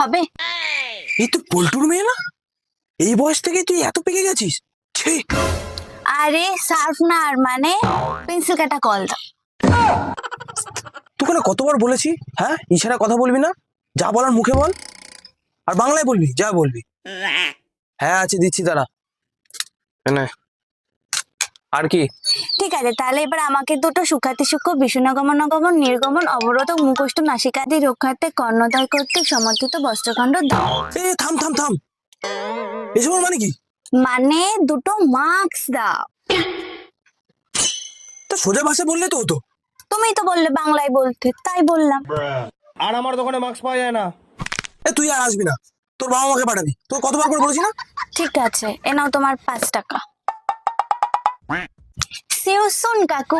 হবে? এই তো পল্টুর মেয়ে না? এই বয়স থেকে তুই এত পেকে গেছিস? ছি! আরে শার্পনার মানে পেন্সিল কাটা কল দাও। তোকে না কতবার বলেছি, হ্যাঁ ইশারা কথা বলবি না, যা বলার মুখে বল, আর বাংলায় বলবি যা বলবি। হ্যাঁ আছে, দিচ্ছি তারা। নে। আর কি? ঠিক আছে, তাহলে এবার আমাকে দুটো সুখাতি সূক্ষ্ম বিষ্ণুগমন গমন নির্গমন অবরোধক মুখষ্ট নাসিকাদি রক্ষার্থে কর্ণদয় কর্তৃক সমর্থিত বস্ত্রখণ্ড দাও। এ থাম থাম থাম, এসব মানে কি? মানে দুটো মার্কস দাও। তা সোজা ভাষা বললে তো হতো। তুমিই তো বললে বাংলায় বলতে, তাই বললাম। আর আমার দোকানে মাস্ক পাওয়া যায় না। এ তুই আর আসবি না, তোর বাবা মাকে পাঠাবি, তোর কতবার করে বলেছি না? ঠিক আছে, এ নাও তোমার 5 টাকা। See you soon, কাকু।